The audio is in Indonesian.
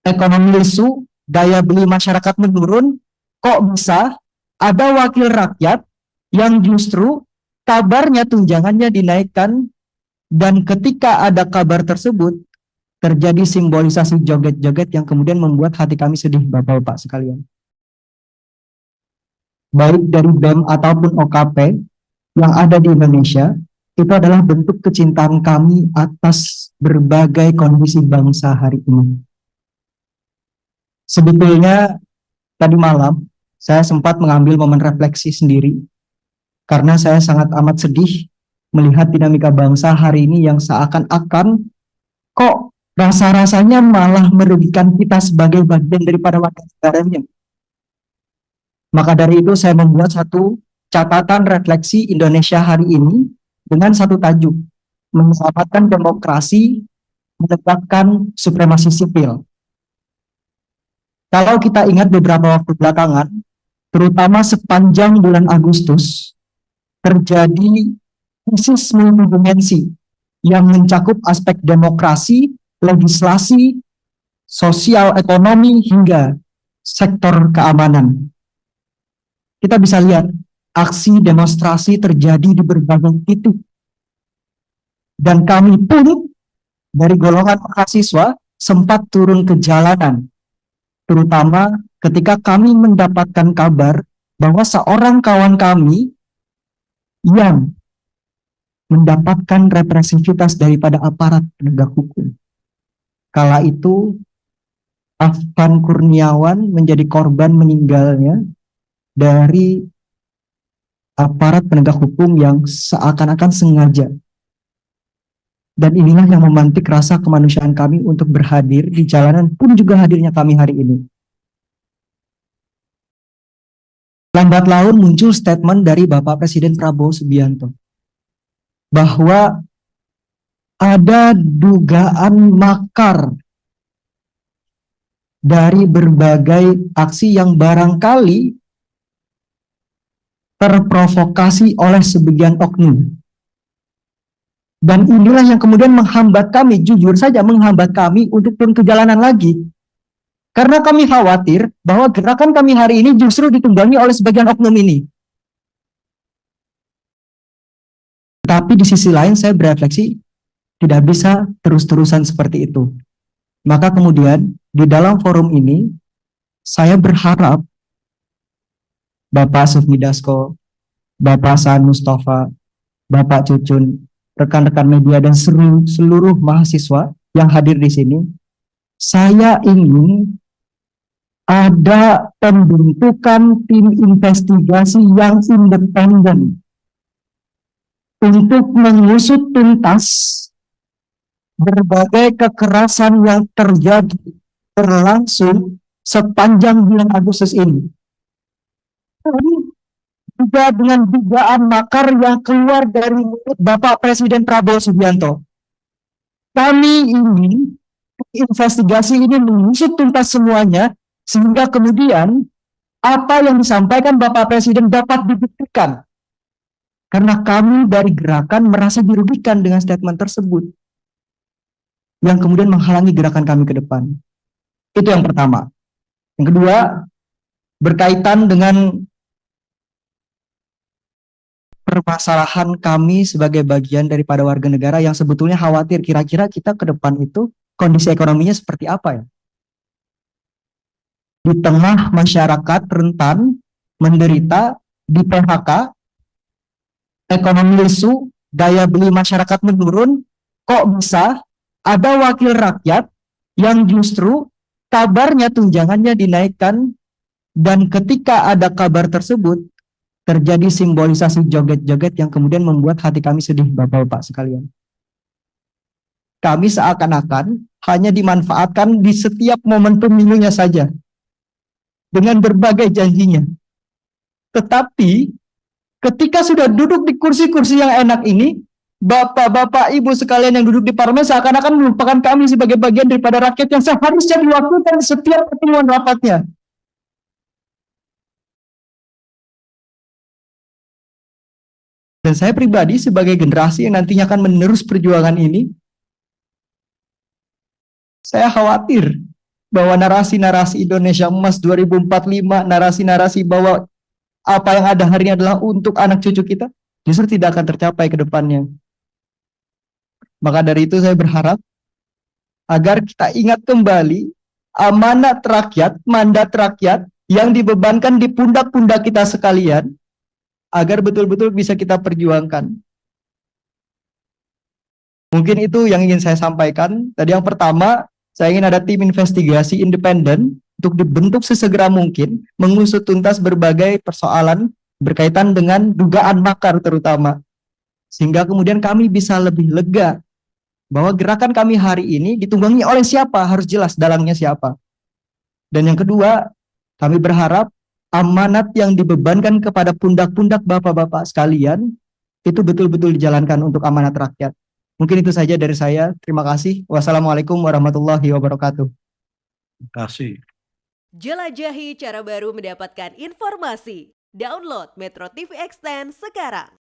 ekonomi lesu, daya beli masyarakat menurun, kok bisa ada wakil rakyat yang justru kabarnya tunjangannya dinaikkan, dan ketika ada kabar tersebut terjadi simbolisasi joget-joget yang kemudian membuat hati kami sedih, Bapak-bapak sekalian. Baik dari BEM ataupun OKP yang ada di Indonesia, itu adalah bentuk kecintaan kami atas berbagai kondisi bangsa hari ini. Sebetulnya tadi malam saya sempat mengambil momen refleksi sendiri karena saya sangat amat sedih melihat dinamika bangsa hari ini yang seakan-akan kok rasa-rasanya malah merugikan kita sebagai bagian daripada warga negaranya. Maka dari itu saya membuat satu catatan refleksi Indonesia hari ini dengan satu tajuk, menyelamatkan demokrasi, menegakkan supremasi sipil. Kalau kita ingat beberapa waktu belakangan, terutama sepanjang bulan Agustus, terjadi krisis multidimensi yang mencakup aspek demokrasi, legislasi, sosial, ekonomi, hingga sektor keamanan. Kita bisa lihat aksi demonstrasi terjadi di berbagai titik. Dan kami pun dari golongan mahasiswa sempat turun ke jalanan, terutama ketika kami mendapatkan kabar bahwa seorang kawan kami yang mendapatkan represivitas daripada aparat penegak hukum. Kala itu Afgan Kurniawan menjadi korban meninggalnya dari aparat penegak hukum yang seakan-akan sengaja. Dan inilah yang memantik rasa kemanusiaan kami untuk berhadir di jalanan, pun juga hadirnya kami hari ini. Lambat laun muncul statement dari Bapak Presiden Prabowo Subianto bahwa ada dugaan makar dari berbagai aksi yang barangkali terprovokasi oleh sebagian oknum. Dan inilah yang kemudian menghambat kami, jujur saja menghambat kami untuk turun ke jalanan lagi. Karena kami khawatir bahwa gerakan kami hari ini justru ditunggangi oleh sebagian oknum ini. Tapi di sisi lain saya berefleksi, tidak bisa terus-terusan seperti itu. Maka kemudian di dalam forum ini, saya berharap Bapak Sufmi Dasko, Bapak Saan Mustafa, Bapak Cucun, rekan-rekan media dan seluruh mahasiswa yang hadir di sini, saya ingin ada pembentukan tim investigasi yang independen untuk mengusut tuntas berbagai kekerasan yang terjadi berlangsung sepanjang bulan Agustus ini. Juga dengan dugaan makar yang keluar dari mulut Bapak Presiden Prabowo Subianto. Kami ingin investigasi ini mengusut tuntas semuanya, sehingga kemudian apa yang disampaikan Bapak Presiden dapat dibuktikan. Karena kami dari gerakan merasa dirugikan dengan statement tersebut, yang kemudian menghalangi gerakan kami ke depan. Itu yang pertama. Yang kedua, berkaitan dengan permasalahan kami sebagai bagian daripada warga negara yang sebetulnya khawatir kira-kira kita ke depan itu kondisi ekonominya seperti apa ya. Di tengah masyarakat rentan, menderita, di PHK, ekonomi lesu, daya beli masyarakat menurun, kok bisa ada wakil rakyat yang justru kabarnya tunjangannya dinaikkan, dan ketika ada kabar tersebut terjadi simbolisasi joget-joget yang kemudian membuat hati kami sedih, Bapak-bapak sekalian. Kami seakan-akan hanya dimanfaatkan di setiap momen pemilunya saja, dengan berbagai janjinya. Tetapi, ketika sudah duduk di kursi-kursi yang enak ini, Bapak-bapak, Ibu sekalian yang duduk di parlemen seakan-akan melupakan kami sebagai bagian daripada rakyat yang seharusnya diwakilkan setiap pertemuan rapatnya. Dan saya pribadi sebagai generasi yang nantinya akan menerus perjuangan ini, saya khawatir bahwa narasi-narasi Indonesia Emas 2045, narasi-narasi bahwa apa yang ada hari ini adalah untuk anak cucu kita, justru tidak akan tercapai ke depannya. Maka dari itu saya berharap agar kita ingat kembali amanat rakyat, mandat rakyat yang dibebankan di pundak-pundak kita sekalian, agar betul-betul bisa kita perjuangkan. Mungkin itu yang ingin saya sampaikan. Tadi yang pertama, saya ingin ada tim investigasi independen untuk dibentuk sesegera mungkin, mengusut tuntas berbagai persoalan berkaitan dengan dugaan makar terutama. Sehingga kemudian kami bisa lebih lega bahwa gerakan kami hari ini ditunggangi oleh siapa, harus jelas dalangnya siapa. Dan yang kedua, kami berharap amanat yang dibebankan kepada pundak-pundak bapak-bapak sekalian itu betul-betul dijalankan untuk amanat rakyat. Mungkin itu saja dari saya. Terima kasih. Wassalamualaikum warahmatullahi wabarakatuh. Terima kasih. Jelajahi cara baru mendapatkan informasi. Download Metro TV Extend sekarang.